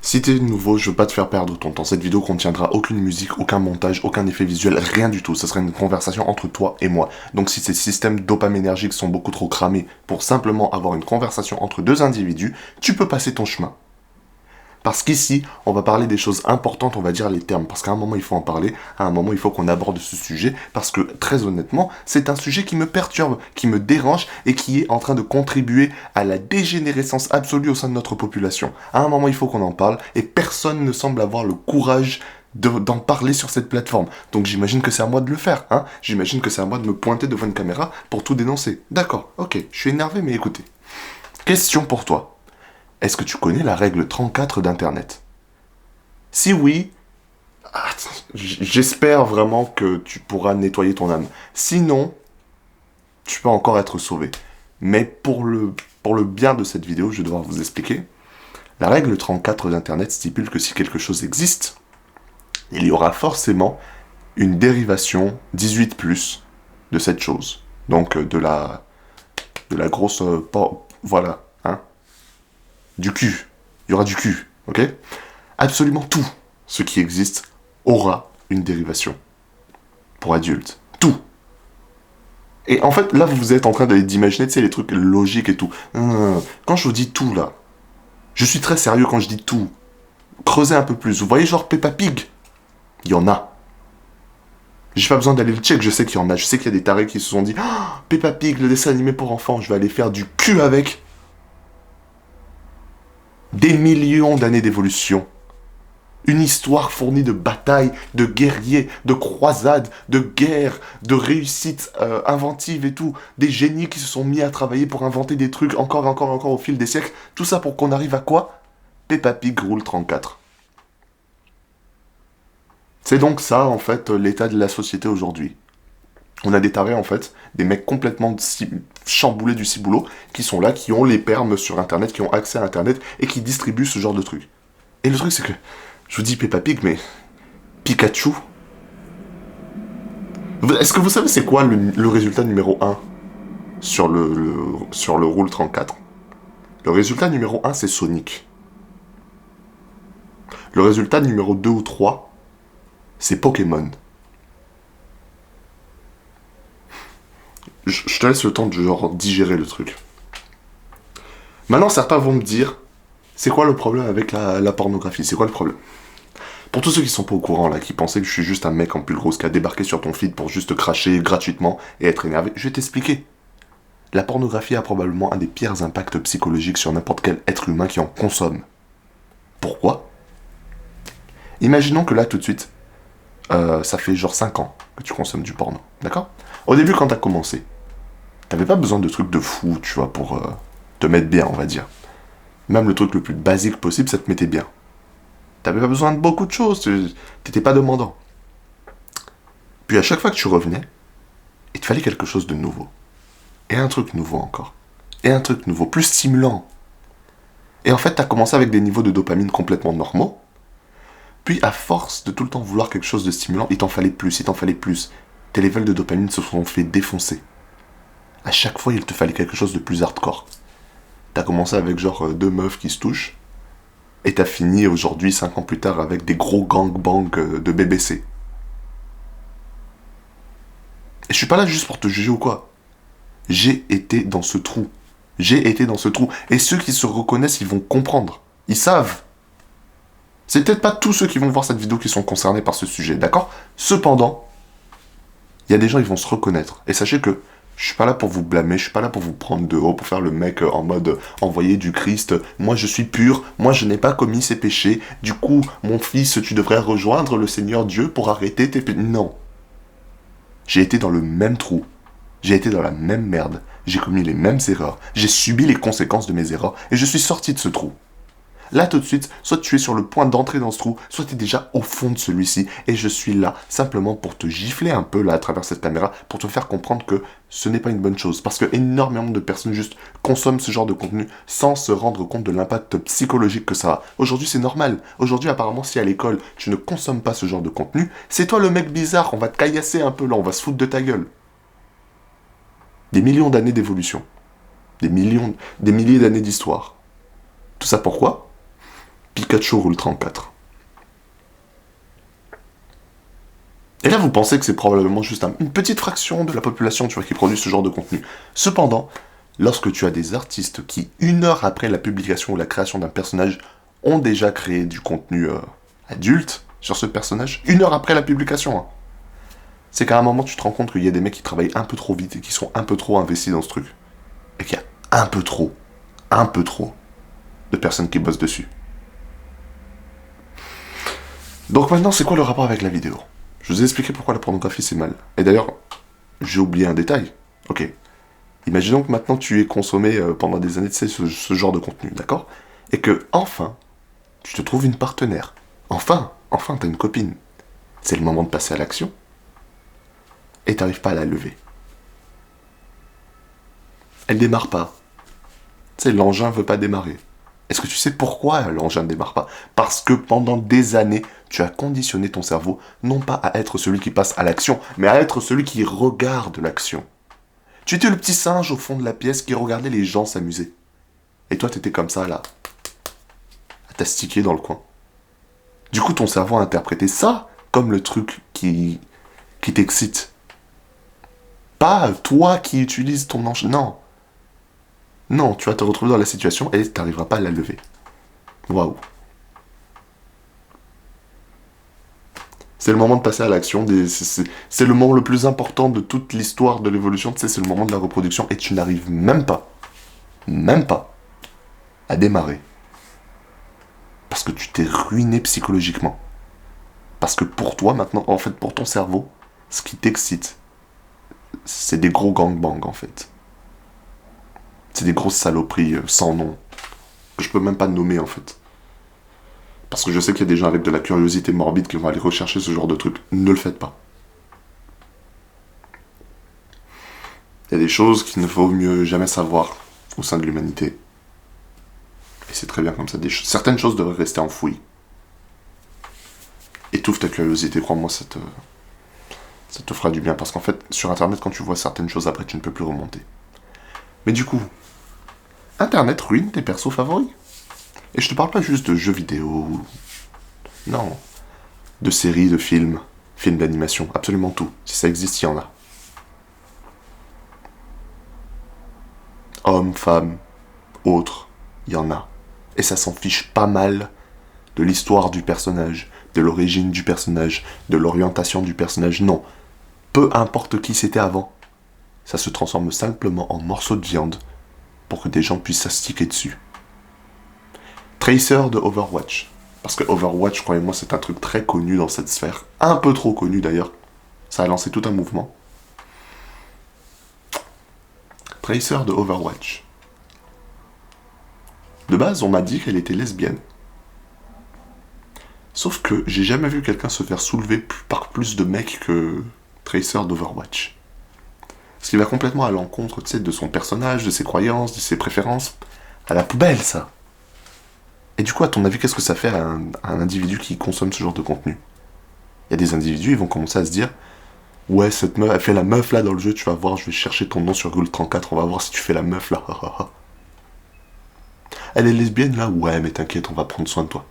Si t'es nouveau, je veux pas te faire perdre ton temps. Cette vidéo contiendra aucune musique, aucun montage, aucun effet visuel, rien du tout. Ce sera une conversation entre toi et moi. Donc si ces systèmes dopaminergiques sont beaucoup trop cramés pour simplement avoir une conversation entre deux individus, tu peux passer ton chemin. Parce qu'ici, on va parler des choses importantes, on va dire les termes. Parce qu'à un moment, il faut en parler, à un moment, il faut qu'on aborde ce sujet. Parce que, très honnêtement, c'est un sujet qui me perturbe, qui me dérange et qui est en train de contribuer à la dégénérescence absolue au sein de notre population. À un moment, il faut qu'on en parle et personne ne semble avoir le courage d'en parler sur cette plateforme. Donc j'imagine que c'est à moi de le faire, hein. J'imagine que c'est à moi de me pointer devant une caméra pour tout dénoncer. D'accord, ok, je suis énervé, mais écoutez. Question pour toi. Est-ce que tu connais la règle 34 d'Internet? Si oui, j'espère vraiment que tu pourras nettoyer ton âme. Sinon, tu peux encore être sauvé. Mais pour le bien de cette vidéo, je vais devoir vous expliquer. La règle 34 d'Internet stipule que si quelque chose existe, il y aura forcément une dérivation 18+, de cette chose. Donc de la grosse... voilà, hein. Du cul. Il y aura du cul, ok? Absolument tout ce qui existe aura une dérivation. Pour adultes. Tout. Et en fait, là, vous êtes en train d'imaginer, tu sais, les trucs logiques et tout. Quand je vous dis tout, là, je suis très sérieux quand je dis tout. Creusez un peu plus. Vous voyez, genre Peppa Pig? Il y en a. J'ai pas besoin d'aller le check, je sais qu'il y en a. Je sais qu'il y a des tarés qui se sont dit Peppa Pig, le dessin animé pour enfants, je vais aller faire du cul avec. Des millions d'années d'évolution. Une histoire fournie de batailles, de guerriers, de croisades, de guerres, de réussites inventives et tout. Des génies qui se sont mis à travailler pour inventer des trucs encore et encore et encore au fil des siècles. Tout ça pour qu'on arrive à quoi? Peppa Pig roule 34. C'est donc ça, en fait, l'état de la société aujourd'hui. On a des tarés, en fait, des mecs complètement chamboulés du ciboulot, qui sont là, qui ont les permes sur Internet, qui ont accès à Internet, et qui distribuent ce genre de trucs. Et le truc, c'est que, je vous dis Peppa Pig, mais Pikachu. Est-ce que vous savez c'est quoi le résultat numéro 1 sur le Rule 34? Le résultat numéro 1, c'est Sonic. Le résultat numéro 2 ou 3, c'est Pokémon. Je te laisse le temps de genre digérer le truc. Maintenant, certains vont me dire, c'est quoi le problème avec la pornographie? C'est quoi le problème? Pour tous ceux qui sont pas au courant là, qui pensaient que je suis juste un mec en pull rose qui a débarqué sur ton feed pour juste cracher gratuitement et être énervé, je vais t'expliquer. La pornographie a probablement un des pires impacts psychologiques sur n'importe quel être humain qui en consomme. Pourquoi? Imaginons que là tout de suite, ça fait genre 5 ans que tu consommes du porno, d'accord? Au début quand t'as commencé, t'avais pas besoin de trucs de fou, tu vois, pour te mettre bien, on va dire. Même le truc le plus basique possible, ça te mettait bien. T'avais pas besoin de beaucoup de choses, t'étais pas demandant. Puis à chaque fois que tu revenais, il te fallait quelque chose de nouveau. Et un truc nouveau encore. Et un truc nouveau, plus stimulant. Et en fait, t'as commencé avec des niveaux de dopamine complètement normaux. Puis à force de tout le temps vouloir quelque chose de stimulant, il t'en fallait plus, il t'en fallait plus. Tes levels de dopamine se sont fait défoncer. À chaque fois, il te fallait quelque chose de plus hardcore. T'as commencé avec genre 2 meufs qui se touchent. Et t'as fini aujourd'hui, 5 ans plus tard, avec des gros gangbangs de BBC. Et je suis pas là juste pour te juger ou quoi. J'ai été dans ce trou. J'ai été dans ce trou. Et ceux qui se reconnaissent, ils vont comprendre. Ils savent. C'est peut-être pas tous ceux qui vont voir cette vidéo qui sont concernés par ce sujet, d'accord? Cependant, il y a des gens qui vont se reconnaître. Et sachez que je suis pas là pour vous blâmer, je suis pas là pour vous prendre de haut, pour faire le mec en mode envoyé du Christ. Moi je suis pur, moi je n'ai pas commis ces péchés. Du coup, mon fils, tu devrais rejoindre le Seigneur Dieu pour arrêter tes péchés. Non. J'ai été dans le même trou. J'ai été dans la même merde. J'ai commis les mêmes erreurs. J'ai subi les conséquences de mes erreurs. Et je suis sorti de ce trou. Là tout de suite, soit tu es sur le point d'entrer dans ce trou, soit tu es déjà au fond de celui-ci, et je suis là simplement pour te gifler un peu là à travers cette caméra, pour te faire comprendre que ce n'est pas une bonne chose, parce que énormément de personnes juste consomment ce genre de contenu sans se rendre compte de l'impact psychologique que ça a. Aujourd'hui c'est normal, aujourd'hui apparemment si à l'école tu ne consommes pas ce genre de contenu, c'est toi le mec bizarre, on va te caillasser un peu là, on va se foutre de ta gueule. Des millions d'années d'évolution, des milliers d'années d'histoire. Tout ça pourquoi? Pikachu roule 34. Et là, vous pensez que c'est probablement juste une petite fraction de la population, tu vois, qui produit ce genre de contenu. Cependant, lorsque tu as des artistes qui, 1 heure après la publication ou la création d'un personnage, ont déjà créé du contenu adulte sur ce personnage, 1 heure après la publication, hein, c'est qu'à un moment, tu te rends compte qu'il y a des mecs qui travaillent un peu trop vite et qui sont un peu trop investis dans ce truc. Et qu'il y a un peu trop de personnes qui bossent dessus. Donc maintenant, c'est quoi le rapport avec la vidéo? Je vous ai expliqué pourquoi la pornographie c'est mal. Et d'ailleurs, j'ai oublié un détail. Ok. Imaginons que maintenant tu aies consommé pendant des années ce genre de contenu, d'accord? Et que, enfin, tu te trouves une partenaire. Enfin, t'as une copine. C'est le moment de passer à l'action. Et t'arrives pas à la lever. Elle démarre pas. Tu sais, l'engin veut pas démarrer. Est-ce que tu sais pourquoi l'engin ne démarre pas? Parce que pendant des années, tu as conditionné ton cerveau, non pas à être celui qui passe à l'action, mais à être celui qui regarde l'action. Tu étais le petit singe au fond de la pièce qui regardait les gens s'amuser. Et toi, t'étais comme ça, là, à t'astiquer dans le coin. Du coup, ton cerveau a interprété ça comme le truc qui t'excite. Pas toi qui utilises ton engin. Non. Non, tu vas te retrouver dans la situation et tu n'arriveras pas à la lever. Waouh. C'est le moment de passer à l'action. C'est le moment le plus important de toute l'histoire de l'évolution. Tu sais, c'est le moment de la reproduction et tu n'arrives même pas à démarrer. Parce que tu t'es ruiné psychologiquement. Parce que pour toi, maintenant, en fait, pour ton cerveau, ce qui t'excite, c'est des gros gangbangs, en fait. C'est des grosses saloperies sans nom. Que je peux même pas nommer, en fait. Parce que je sais qu'il y a des gens avec de la curiosité morbide qui vont aller rechercher ce genre de trucs. Ne le faites pas. Il y a des choses qu'il ne vaut mieux jamais savoir au sein de l'humanité. Et c'est très bien comme ça. Certaines choses devraient rester enfouies. Étouffe ta curiosité, crois-moi, ça te fera du bien. Parce qu'en fait, sur Internet, quand tu vois certaines choses, après, tu ne peux plus remonter. Mais du coup, Internet ruine tes persos favoris. Et je te parle pas juste de jeux vidéo. Non. De séries, de films d'animation, absolument tout. Si ça existe, il y en a. Hommes, femmes, autres, il y en a. Et ça s'en fiche pas mal de l'histoire du personnage, de l'origine du personnage, de l'orientation du personnage. Non. Peu importe qui c'était avant. Ça se transforme simplement en morceaux de viande pour que des gens puissent s'astiquer dessus. Tracer de Overwatch. Parce que Overwatch, croyez-moi, c'est un truc très connu dans cette sphère. Un peu trop connu d'ailleurs. Ça a lancé tout un mouvement. Tracer de Overwatch. De base, on m'a dit qu'elle était lesbienne. Sauf que j'ai jamais vu quelqu'un se faire soulever par plus de mecs que Tracer d'Overwatch. Ce qui va complètement à l'encontre, tu sais, de son personnage, de ses croyances, de ses préférences. À la poubelle, ça. Et du coup, à ton avis, qu'est-ce que ça fait à un individu qui consomme ce genre de contenu? Il y a des individus, ils vont commencer à se dire « Ouais, cette meuf, elle fait la meuf là dans le jeu, tu vas voir, je vais chercher ton nom sur Google 34, on va voir si tu fais la meuf là. Elle est lesbienne là? Ouais, mais t'inquiète, on va prendre soin de toi. »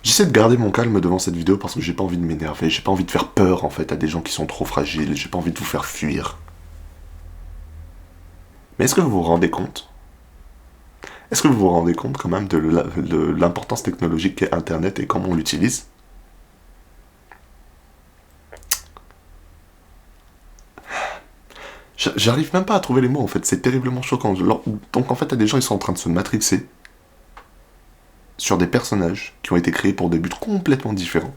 J'essaie de garder mon calme devant cette vidéo parce que j'ai pas envie de m'énerver, j'ai pas envie de faire peur en fait à des gens qui sont trop fragiles, j'ai pas envie de vous faire fuir. Mais est-ce que vous vous rendez compte? Est-ce que vous vous rendez compte quand même de l'importance technologique qu'est Internet et comment on l'utilise? J'arrive même pas à trouver les mots en fait, c'est terriblement choquant. Donc en fait, il y a des gens, ils sont en train de se matrixer sur des personnages qui ont été créés pour des buts complètement différents.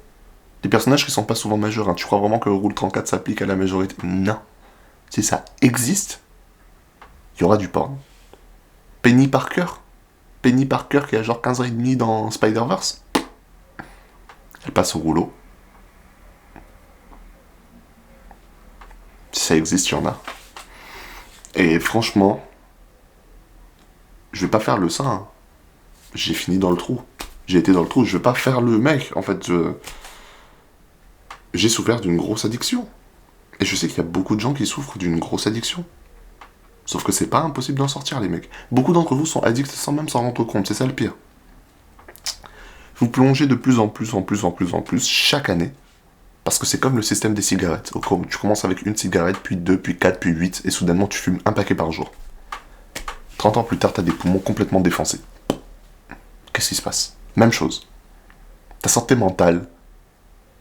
Des personnages qui sont pas souvent majeurs, hein. Tu crois vraiment que le rule 34 s'applique à la majorité? Non. Si ça existe, il y aura du porn. Penny Parker qui a genre 15 ans et demi dans Spider-Verse. Elle passe au rouleau. Si ça existe, il y en a. Et franchement, je vais pas faire le saint. Hein. J'ai fini dans le trou. J'ai été dans le trou, je vais pas faire le mec. En fait, j'ai souffert d'une grosse addiction. Et je sais qu'il y a beaucoup de gens qui souffrent d'une grosse addiction. Sauf que c'est pas impossible d'en sortir, les mecs. Beaucoup d'entre vous sont addicts sans même s'en rendre compte, c'est ça le pire. Vous plongez de plus en plus, chaque année, parce que c'est comme le système des cigarettes. Tu commences avec une cigarette, puis deux, puis quatre, puis 8, et soudainement tu fumes un paquet par jour. 30 ans plus tard, t'as des poumons complètement défoncés. Qu'est-ce qui se passe? Même chose. Ta santé mentale.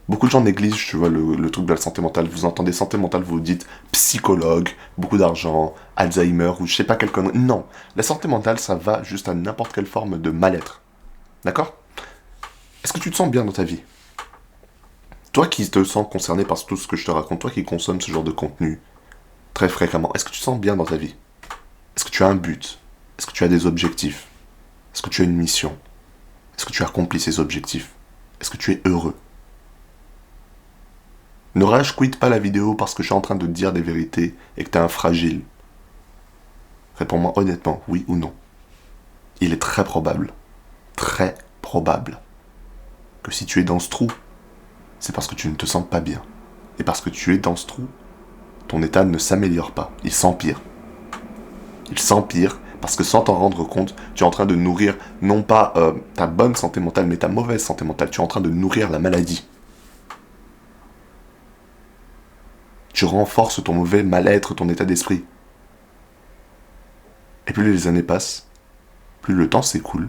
Beaucoup de gens négligent, tu vois, le truc de la santé mentale. Vous entendez santé mentale, vous vous dites psychologue, beaucoup d'argent, Alzheimer, ou je sais pas quelle connerie. Non, la santé mentale, ça va juste à n'importe quelle forme de mal-être. D'accord? Est-ce que tu te sens bien dans ta vie? Toi qui te sens concerné par tout ce que je te raconte, toi qui consommes ce genre de contenu très fréquemment, est-ce que tu te sens bien dans ta vie? Est-ce que tu as un but? Est-ce que tu as des objectifs? Est-ce que tu as une mission? Est-ce que tu as accompli ces objectifs? Est-ce que tu es heureux? Ne rage quitte pas la vidéo parce que je suis en train de te dire des vérités et que t'es un fragile. Réponds-moi honnêtement, oui ou non. Il est très probable, que si tu es dans ce trou, c'est parce que tu ne te sens pas bien. Et parce que tu es dans ce trou, ton état ne s'améliore pas, il s'empire. Il s'empire parce que sans t'en rendre compte, tu es en train de nourrir non pas ta bonne santé mentale, mais ta mauvaise santé mentale. Tu es en train de nourrir la maladie. Tu renforces ton mauvais mal-être, ton état d'esprit. Et plus les années passent, plus le temps s'écoule,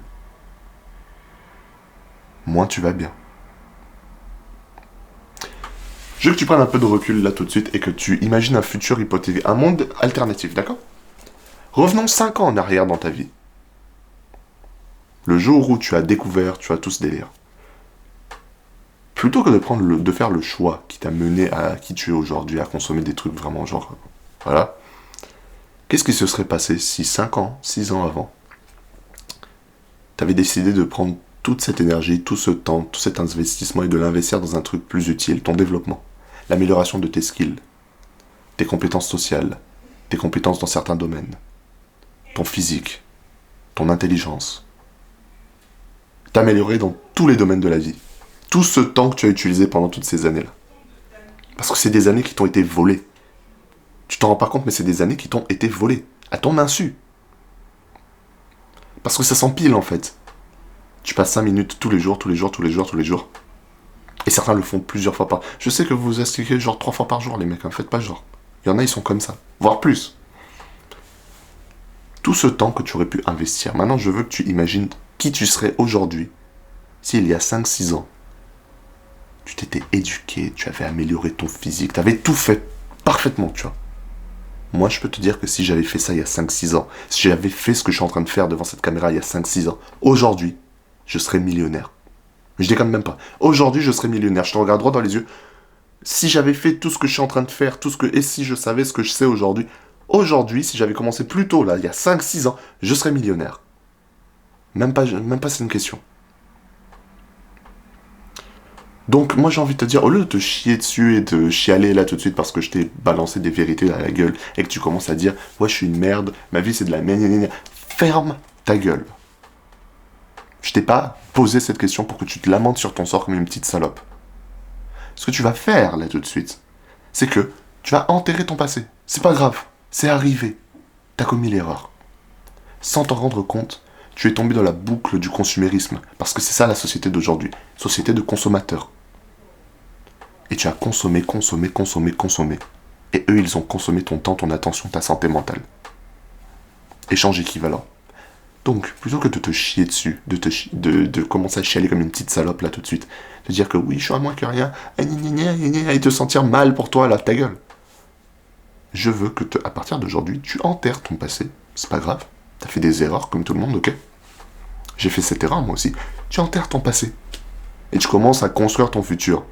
moins tu vas bien. Je veux que tu prennes un peu de recul là tout de suite et que tu imagines un futur hypothétique, un monde alternatif, d'accord? Revenons 5 ans en arrière dans ta vie. Le jour où tu as découvert, tu as tout ce délire. Plutôt que de faire le choix qui t'a mené à qui tu es aujourd'hui, à consommer des trucs vraiment genre... Voilà. Qu'est-ce qui se serait passé si 5 ans, 6 ans avant, t'avais décidé de prendre toute cette énergie, tout ce temps, tout cet investissement et de l'investir dans un truc plus utile, ton développement, l'amélioration de tes skills, tes compétences sociales, tes compétences dans certains domaines, ton physique, ton intelligence, t'améliorer dans tous les domaines de la vie. Tout ce temps que tu as utilisé pendant toutes ces années-là. Parce que c'est des années qui t'ont été volées. Tu t'en rends pas compte, mais c'est des années qui t'ont été volées. À ton insu. Parce que ça s'empile, en fait. Tu passes 5 minutes tous les jours. Et certains le font plusieurs fois par... Je sais que vous vous expliquez genre 3 fois par jour, les mecs. Hein. Faites pas genre. Il y en a, ils sont comme ça. Voire plus. Tout ce temps que tu aurais pu investir. Maintenant, je veux que tu imagines qui tu serais aujourd'hui. S'il y a 5-6 ans, tu t'étais éduqué, tu avais amélioré ton physique, tu avais tout fait parfaitement, tu vois. Moi, je peux te dire que si j'avais fait ça il y a 5-6 ans, si j'avais fait ce que je suis en train de faire devant cette caméra il y a 5-6 ans, aujourd'hui, je serais millionnaire. Mais je déconne même pas. Aujourd'hui, je serais millionnaire. Je te regarde droit dans les yeux. Si j'avais fait tout ce que je suis en train de faire, et si je savais ce que je sais aujourd'hui, si j'avais commencé plus tôt, là, il y a 5-6 ans, je serais millionnaire. Même pas c'est une question. Donc moi j'ai envie de te dire, au lieu de te chier dessus et de chialer là tout de suite parce que je t'ai balancé des vérités à la gueule et que tu commences à dire « Ouais, je suis une merde, ma vie c'est de la merde, ferme ta gueule. Je t'ai pas posé cette question pour que tu te lamentes sur ton sort comme une petite salope. Ce que tu vas faire là tout de suite, c'est que tu vas enterrer ton passé. C'est pas grave, c'est arrivé. T'as commis l'erreur. Sans t'en rendre compte, tu es tombé dans la boucle du consumérisme. Parce que c'est ça la société d'aujourd'hui. Société de consommateurs. Et tu as consommé. Et eux, ils ont consommé ton temps, ton attention, ta santé mentale. Échange équivalent. Donc, plutôt que de te chier dessus, de commencer à chialer comme une petite salope là tout de suite, de dire que oui, je suis à moins que rien, et te sentir mal pour toi là, ta gueule. Je veux que, à partir d'aujourd'hui, tu enterres ton passé. C'est pas grave. T'as fait des erreurs comme tout le monde, ok? J'ai fait cette erreur moi aussi. Tu enterres ton passé. Et tu commences à construire ton futur.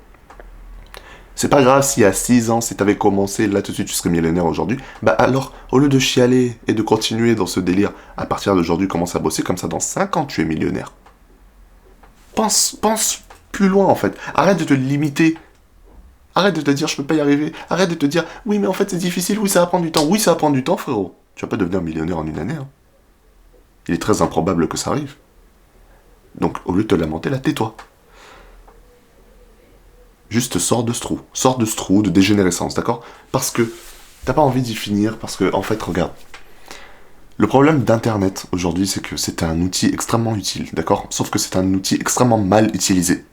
C'est pas grave si à 6 ans, si t'avais commencé, là tout de suite tu serais millionnaire aujourd'hui. Bah alors, au lieu de chialer et de continuer dans ce délire, à partir d'aujourd'hui, commence à bosser, comme ça dans 5 ans tu es millionnaire. Pense plus loin en fait. Arrête de te limiter. Arrête de te dire je peux pas y arriver. Arrête de te dire oui mais en fait c'est difficile, oui ça va prendre du temps. Oui ça va prendre du temps frérot. Tu vas pas devenir millionnaire en une année. Hein. Il est très improbable que ça arrive. Donc au lieu de te lamenter là, tais-toi. Juste sors de ce trou de dégénérescence, d'accord? Parce que t'as pas envie d'y finir, parce que, en fait, regarde, Le problème d'Internet aujourd'hui, c'est que c'est un outil extrêmement utile, d'accord? Sauf que c'est un outil extrêmement mal utilisé.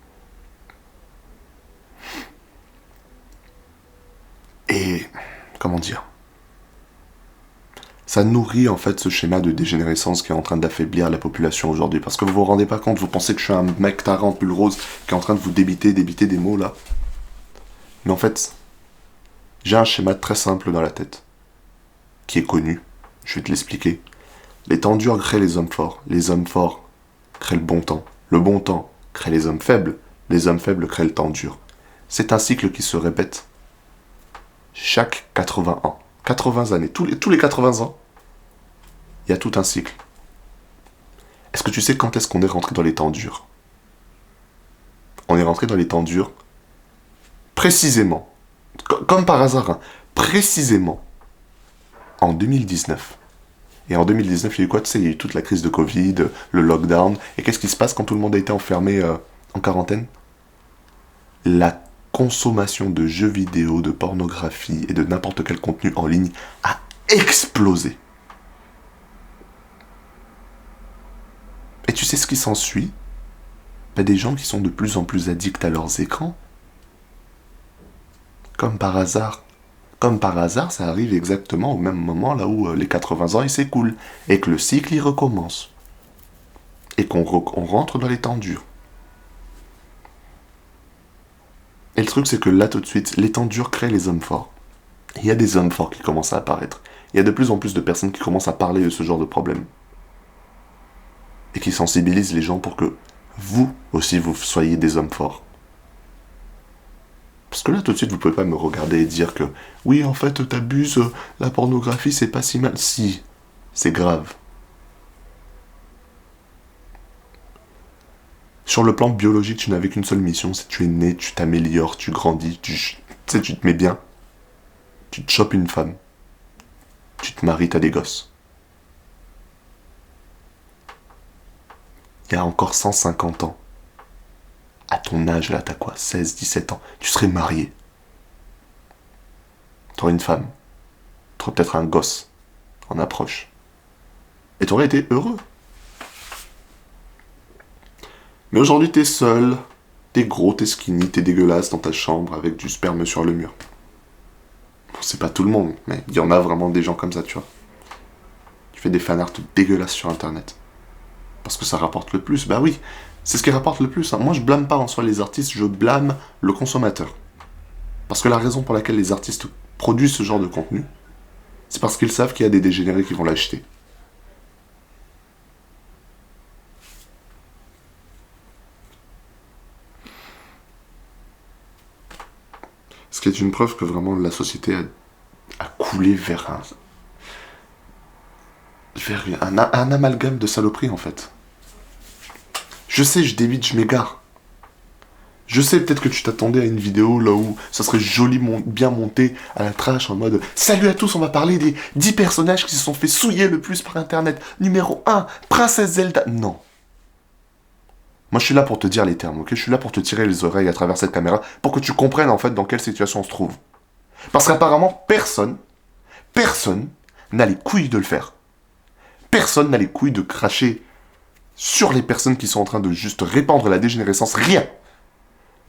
Et, comment dire? Ça nourrit en fait ce schéma de dégénérescence qui est en train d'affaiblir la population aujourd'hui. Parce que vous vous rendez pas compte, vous pensez que je suis un mec taré en pull rose qui est en train de vous débiter des mots là. Mais en fait, j'ai un schéma très simple dans la tête, qui est connu, je vais te l'expliquer. Les temps durs créent les hommes forts créent le bon temps crée les hommes faibles créent le temps dur. C'est un cycle qui se répète chaque 80 ans. 80 années, tous les 80 ans, il y a tout un cycle. Est-ce que tu sais quand est-ce qu'on est rentré dans les temps durs? On est rentré dans les temps durs précisément, comme par hasard, hein, précisément en 2019. Et en 2019, il y a eu quoi? Tu sais, il y a eu toute la crise de Covid, le lockdown. Et qu'est-ce qui se passe quand tout le monde a été enfermé en quarantaine? La consommation de jeux vidéo, de pornographie et de n'importe quel contenu en ligne a explosé. Et tu sais ce qui s'ensuit? Des gens qui sont de plus en plus addicts à leurs écrans. Comme par hasard. Comme par hasard, ça arrive exactement au même moment là où les 80 ans ils s'écoulent. Et que le cycle il recommence. Et qu'on rentre dans les temps durs. Et le truc, c'est que là, tout de suite, les temps durs créent les hommes forts. Il y a des hommes forts qui commencent à apparaître. Il y a de plus en plus de personnes qui commencent à parler de ce genre de problème. Et qui sensibilisent les gens pour que vous aussi, vous soyez des hommes forts. Parce que là, tout de suite, vous pouvez pas me regarder et dire que oui, en fait, t'abuses, la pornographie, c'est pas si mal. Si, c'est grave. Sur le plan biologique, tu n'avais qu'une seule mission, c'est tu es né, tu t'améliores, tu grandis, tu sais, tu te mets bien, tu te chopes une femme, tu te maries, t'as des gosses. Il y a encore 150 ans, à ton âge, là, t'as quoi, 16, 17 ans, tu serais marié. T'aurais une femme, t'aurais peut-être un gosse en approche. Et t'aurais été heureux. Mais aujourd'hui, t'es seul, t'es gros, t'es skinny, t'es dégueulasse dans ta chambre avec du sperme sur le mur. Bon, c'est pas tout le monde, mais il y en a vraiment des gens comme ça, tu vois. Tu fais des fanarts dégueulasses sur internet. Parce que ça rapporte le plus. Bah oui, c'est ce qui rapporte le plus. Hein. Moi, je blâme pas en soi les artistes, je blâme le consommateur. Parce que la raison pour laquelle les artistes produisent ce genre de contenu, c'est parce qu'ils savent qu'il y a des dégénérés qui vont l'acheter. Ce qui est une preuve que vraiment la société a coulé vers un amalgame de saloperie en fait. Je sais, je débite, je m'égare. Je sais peut-être que tu t'attendais à une vidéo là où ça serait joli, bien monté à la trash en mode salut à tous, on va parler des 10 personnages qui se sont fait souiller le plus par internet. Numéro 1, Princesse Zelda. Non. Moi, je suis là pour te dire les termes, ok? Je suis là pour te tirer les oreilles à travers cette caméra pour que tu comprennes en fait dans quelle situation on se trouve. Parce qu'apparemment, personne n'a les couilles de le faire. Personne n'a les couilles de cracher sur les personnes qui sont en train de juste répandre la dégénérescence. Rien.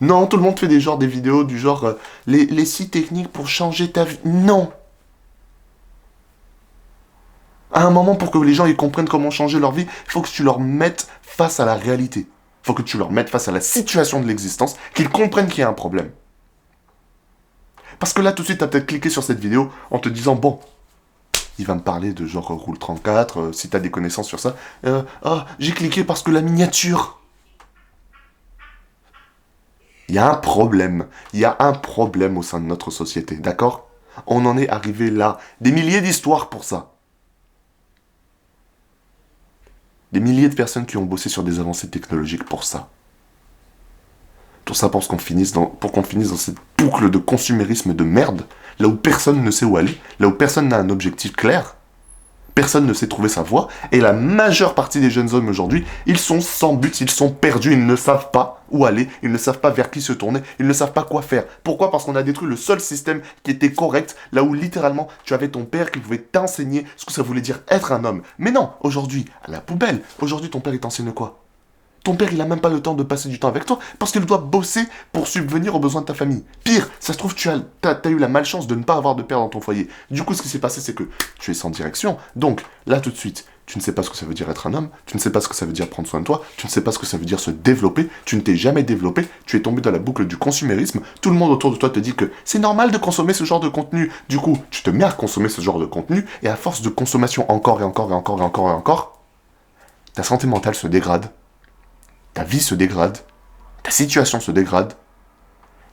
Non, tout le monde fait des vidéos du genre les 6 techniques pour changer ta vie. Non. À un moment, pour que les gens ils comprennent comment changer leur vie, il faut que tu leur mettes face à la réalité. Il faut que tu leur mettes face à la situation de l'existence, qu'ils comprennent qu'il y a un problème. Parce que là, tout de suite, tu as peut-être cliqué sur cette vidéo en te disant, bon, il va me parler de genre Rule 34, si tu as des connaissances sur ça. J'ai cliqué parce que la miniature. Il y a un problème. Il y a un problème au sein de notre société, d'accord? On en est arrivé là. Des milliers d'histoires pour ça. Des milliers de personnes qui ont bossé sur des avancées technologiques pour ça. Tout ça pour qu'on finisse dans cette boucle de consumérisme de merde, là où personne ne sait où aller, là où personne n'a un objectif clair. Personne ne sait trouver sa voie, et la majeure partie des jeunes hommes aujourd'hui, ils sont sans but, ils sont perdus, ils ne savent pas où aller, ils ne savent pas vers qui se tourner, ils ne savent pas quoi faire. Pourquoi? Parce qu'on a détruit le seul système qui était correct, là où littéralement tu avais ton père qui pouvait t'enseigner ce que ça voulait dire être un homme. Mais non, aujourd'hui, à la poubelle, aujourd'hui ton père il t'enseigne quoi? Ton père, il a même pas le temps de passer du temps avec toi parce qu'il doit bosser pour subvenir aux besoins de ta famille. Pire, ça se trouve, t'as eu la malchance de ne pas avoir de père dans ton foyer. Du coup, ce qui s'est passé, c'est que tu es sans direction. Donc, là, tout de suite, tu ne sais pas ce que ça veut dire être un homme, tu ne sais pas ce que ça veut dire prendre soin de toi, tu ne sais pas ce que ça veut dire se développer, tu ne t'es jamais développé, tu es tombé dans la boucle du consumérisme, tout le monde autour de toi te dit que c'est normal de consommer ce genre de contenu. Du coup, tu te mets à consommer ce genre de contenu, et à force de consommation encore et encore et encore et encore et encore, ta santé mentale se dégrade. Ta vie se dégrade, ta situation se dégrade,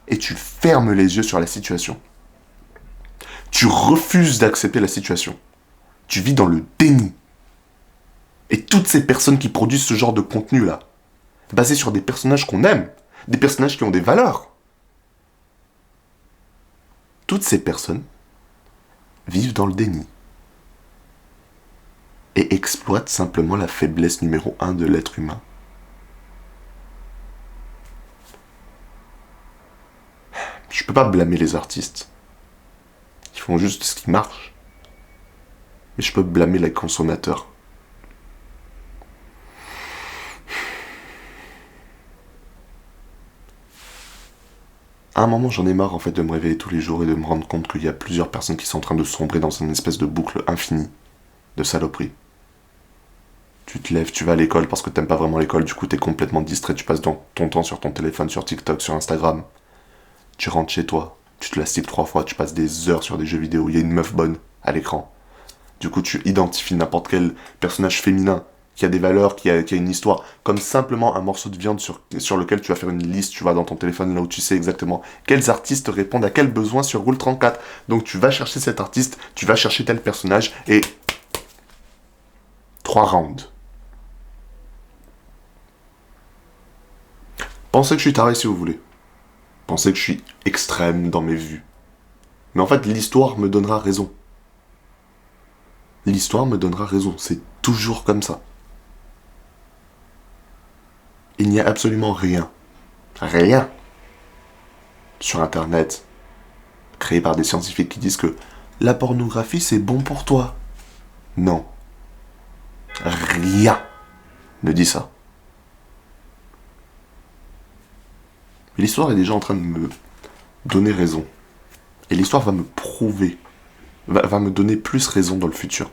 et tu fermes les yeux sur la situation. Tu refuses d'accepter la situation. Tu vis dans le déni. Et toutes ces personnes qui produisent ce genre de contenu-là, basé sur des personnages qu'on aime, des personnages qui ont des valeurs, toutes ces personnes vivent dans le déni. Et exploitent simplement la faiblesse numéro 1 de l'être humain. Je peux pas blâmer les artistes. Ils font juste ce qui marche. Mais je peux blâmer les consommateurs. À un moment, j'en ai marre en fait de me réveiller tous les jours et de me rendre compte qu'il y a plusieurs personnes qui sont en train de sombrer dans une espèce de boucle infinie de saloperie. Tu te lèves, tu vas à l'école parce que t'aimes pas vraiment l'école, du coup t'es complètement distrait, tu passes ton temps sur ton téléphone, sur TikTok, sur Instagram. Tu rentres chez toi, tu te la cibles 3 fois, tu passes des heures sur des jeux vidéo, il y a une meuf bonne à l'écran. Du coup, tu identifies n'importe quel personnage féminin qui a des valeurs, qui a une histoire, comme simplement un morceau de viande sur lequel tu vas faire une liste, tu vas dans ton téléphone là où tu sais exactement quels artistes répondent à quels besoins sur Rule 34. Donc tu vas chercher cet artiste, tu vas chercher tel personnage, et 3 rounds. Pensez que je suis taré si vous voulez. Pensez que je suis extrême dans mes vues. Mais en fait, l'histoire me donnera raison. L'histoire me donnera raison. C'est toujours comme ça. Il n'y a absolument rien sur Internet créé par des scientifiques qui disent que la pornographie c'est bon pour toi. Non. Rien ne dit ça. L'histoire est déjà en train de me donner raison. Et l'histoire va me prouver, va me donner plus raison dans le futur.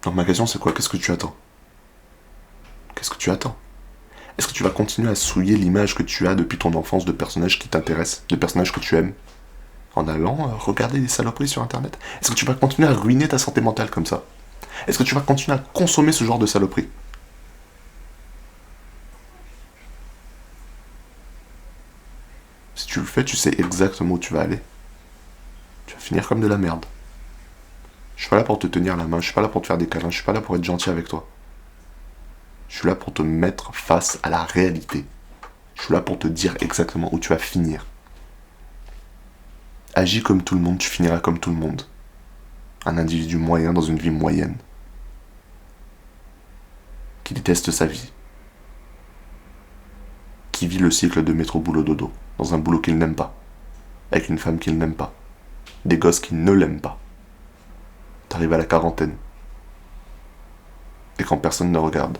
Donc ma question c'est quoi? Qu'est-ce que tu attends? Qu'est-ce que tu attends? Est-ce que tu vas continuer à souiller l'image que tu as depuis ton enfance de personnages qui t'intéressent, de personnages que tu aimes, en allant regarder des saloperies sur Internet? Est-ce que tu vas continuer à ruiner ta santé mentale comme ça? Est-ce que tu vas continuer à consommer ce genre de saloperies? Si tu le fais, tu sais exactement où tu vas aller. Tu vas finir comme de la merde. Je suis pas là pour te tenir la main, je suis pas là pour te faire des câlins, je suis pas là pour être gentil avec toi. Je suis là pour te mettre face à la réalité. Je suis là pour te dire exactement où tu vas finir. Agis comme tout le monde, tu finiras comme tout le monde. Un individu moyen dans une vie moyenne. Qui déteste sa vie. Qui vit le cycle de métro boulot dodo. Dans un boulot qu'il n'aime pas. Avec une femme qu'il n'aime pas. Des gosses qui ne l'aiment pas. T'arrives à la quarantaine. Et quand personne ne regarde.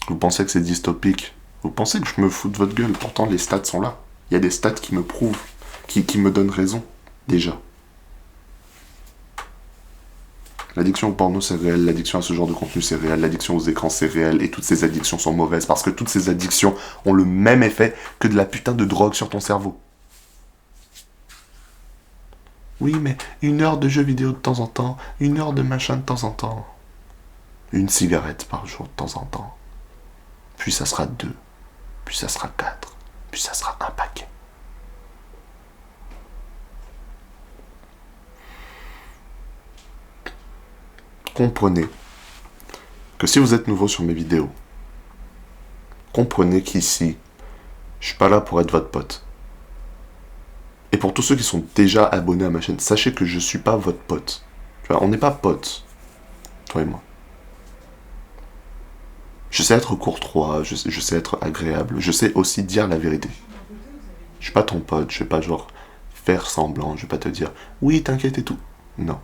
Vous pensez que c'est dystopique? Vous pensez que je me fous de votre gueule? Pourtant les stats sont là. Il y a des stats qui me prouvent, qui me donnent raison, déjà. L'addiction au porno c'est réel, l'addiction à ce genre de contenu c'est réel, l'addiction aux écrans c'est réel, et toutes ces addictions sont mauvaises parce que toutes ces addictions ont le même effet que de la putain de drogue sur ton cerveau. Oui, mais 1 heure de jeux vidéo de temps en temps, 1 heure de machin de temps en temps. Une cigarette par jour de temps en temps. Puis ça sera 2, puis ça sera 4, puis ça sera un paquet. Comprenez que si vous êtes nouveau sur mes vidéos, comprenez qu'ici, Je suis pas là pour être votre pote. Et pour tous ceux qui sont déjà abonnés à ma chaîne, sachez que je suis pas votre pote. Tu vois, on n'est pas potes, toi et moi. Je sais être courtois, je sais être agréable, je sais aussi dire la vérité. Je suis pas ton pote, je vais pas genre faire semblant, je vais pas te dire oui, t'inquiète et tout. Non.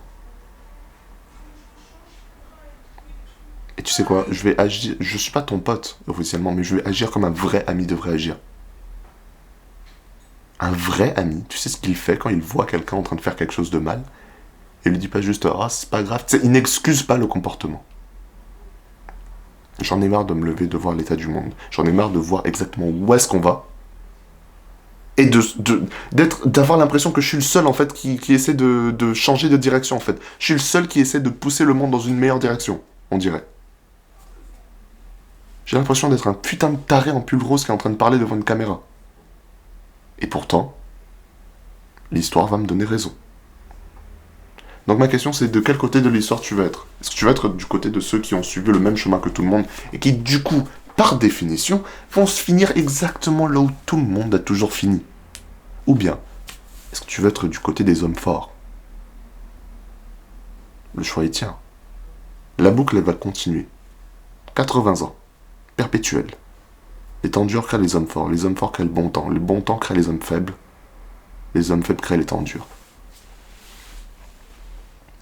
Et tu sais quoi, je vais agir, je suis pas ton pote officiellement, mais je vais agir comme un vrai ami devrait agir. Un vrai ami, tu sais ce qu'il fait quand il voit quelqu'un en train de faire quelque chose de mal? Il lui dit pas juste ah, c'est pas grave, tu sais, il n'excuse pas le comportement. J'en ai marre de me lever, de voir l'état du monde. J'en ai marre de voir exactement où est-ce qu'on va. Et d'avoir l'impression que je suis le seul en fait qui essaie de changer de direction en fait. Je suis le seul qui essaie de pousser le monde dans une meilleure direction, on dirait. J'ai l'impression d'être un putain de taré en pull rose qui est en train de parler devant une caméra. Et pourtant, l'histoire va me donner raison. Donc ma question c'est de quel côté de l'histoire tu vas être? Est-ce que tu vas être du côté de ceux qui ont suivi le même chemin que tout le monde et qui du coup, par définition, vont se finir exactement là où tout le monde a toujours fini? Ou bien, est-ce que tu veux être du côté des hommes forts? Le choix est tien. La boucle elle va continuer. 80 ans. Perpétuel. Les temps durs créent les hommes forts créent le bon temps crée les hommes faibles créent les temps durs.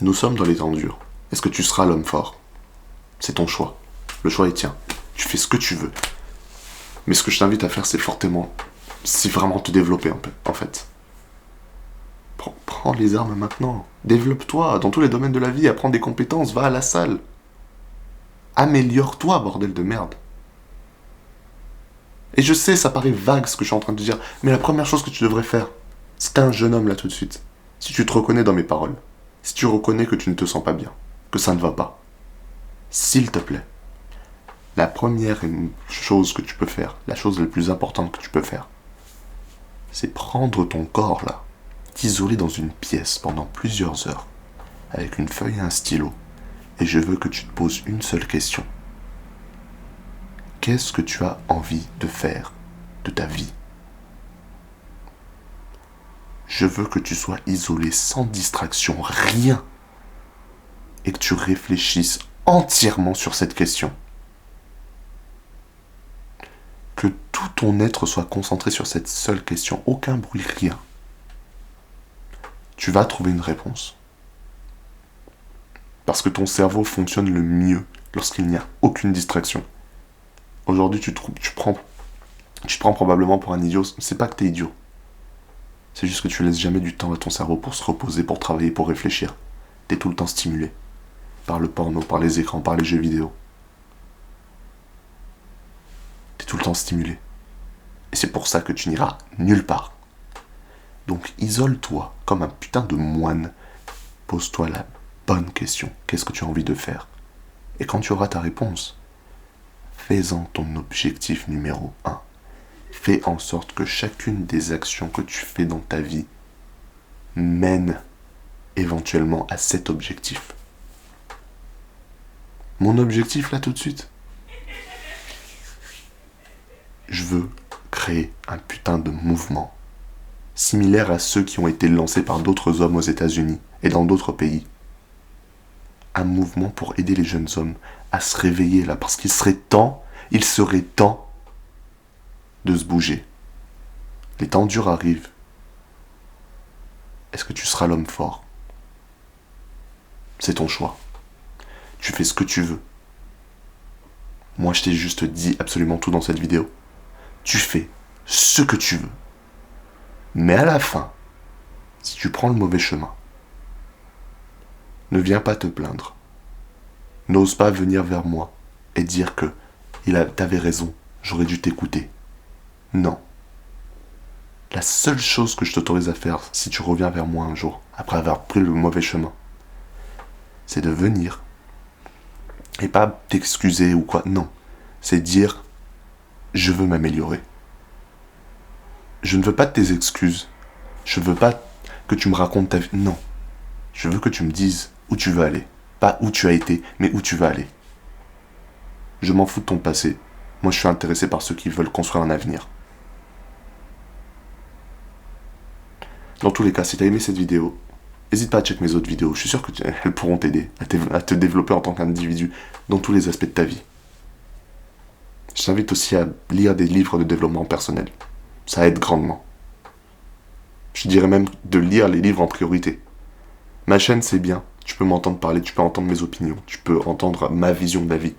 Nous sommes dans les temps durs. Est-ce que tu seras l'homme fort? C'est ton choix. Le choix est tien. Tu fais ce que tu veux. Mais ce que je t'invite à faire, c'est vraiment te développer en fait. Prends les armes maintenant. Développe-toi dans tous les domaines de la vie. Apprends des compétences. Va à la salle. Améliore-toi, bordel de merde. Et je sais, ça paraît vague ce que je suis en train de dire, mais la première chose que tu devrais faire, c'est un jeune homme là tout de suite. Si tu te reconnais dans mes paroles, si tu reconnais que tu ne te sens pas bien, que ça ne va pas, s'il te plaît, la première chose que tu peux faire, la chose la plus importante que tu peux faire, c'est prendre ton corps là, t'isoler dans une pièce pendant plusieurs heures, avec une feuille et un stylo, et je veux que tu te poses une seule question. Qu'est-ce que tu as envie de faire de ta vie? Je veux que tu sois isolé sans distraction, rien, et que tu réfléchisses entièrement sur cette question. Que tout ton être soit concentré sur cette seule question, aucun bruit, rien. Tu vas trouver une réponse. Parce que ton cerveau fonctionne le mieux lorsqu'il n'y a aucune distraction. Aujourd'hui, tu te prends probablement pour un idiot. C'est pas que t'es idiot. C'est juste que tu laisses jamais du temps à ton cerveau pour se reposer, pour travailler, pour réfléchir. T'es tout le temps stimulé. Par le porno, par les écrans, par les jeux vidéo. T'es tout le temps stimulé. Et c'est pour ça que tu n'iras nulle part. Donc isole-toi comme un putain de moine. Pose-toi la bonne question. Qu'est-ce que tu as envie de faire? Et quand tu auras ta réponse, fais-en ton objectif numéro 1. Fais en sorte que chacune des actions que tu fais dans ta vie mène éventuellement à cet objectif. Mon objectif là tout de suite, je veux créer un putain de mouvement similaire à ceux qui ont été lancés par d'autres hommes aux États-Unis et dans d'autres pays. Un mouvement pour aider les jeunes hommes à se réveiller là, parce qu'il serait temps de se bouger. Les temps durs arrivent. Est-ce que tu seras l'homme fort? C'est ton choix. Tu fais ce que tu veux. Moi, je t'ai juste dit absolument tout dans cette vidéo. Tu fais ce que tu veux. Mais à la fin, si tu prends le mauvais chemin, ne viens pas te plaindre. N'ose pas venir vers moi et dire que t'avais raison, j'aurais dû t'écouter. Non. La seule chose que je t'autorise à faire si tu reviens vers moi un jour, après avoir pris le mauvais chemin, c'est de venir et pas t'excuser ou quoi, non. C'est dire, je veux m'améliorer. Je ne veux pas de tes excuses. Je veux pas que tu me racontes ta vie. Non. Je veux que tu me dises où tu veux aller. Pas où tu as été, mais où tu vas aller. Je m'en fous de ton passé. Moi, je suis intéressé par ceux qui veulent construire un avenir. Dans tous les cas, si t'as aimé cette vidéo, n'hésite pas à checker mes autres vidéos. Je suis sûr elles pourront t'aider à te développer en tant qu'individu dans tous les aspects de ta vie. Je t'invite aussi à lire des livres de développement personnel. Ça aide grandement. Je dirais même de lire les livres en priorité. Ma chaîne, c'est bien. Tu peux m'entendre parler, tu peux entendre mes opinions, tu peux entendre ma vision de la vie.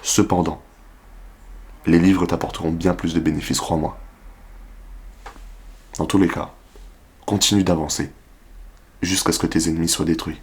Cependant, les livres t'apporteront bien plus de bénéfices, crois-moi. Dans tous les cas, continue d'avancer jusqu'à ce que tes ennemis soient détruits.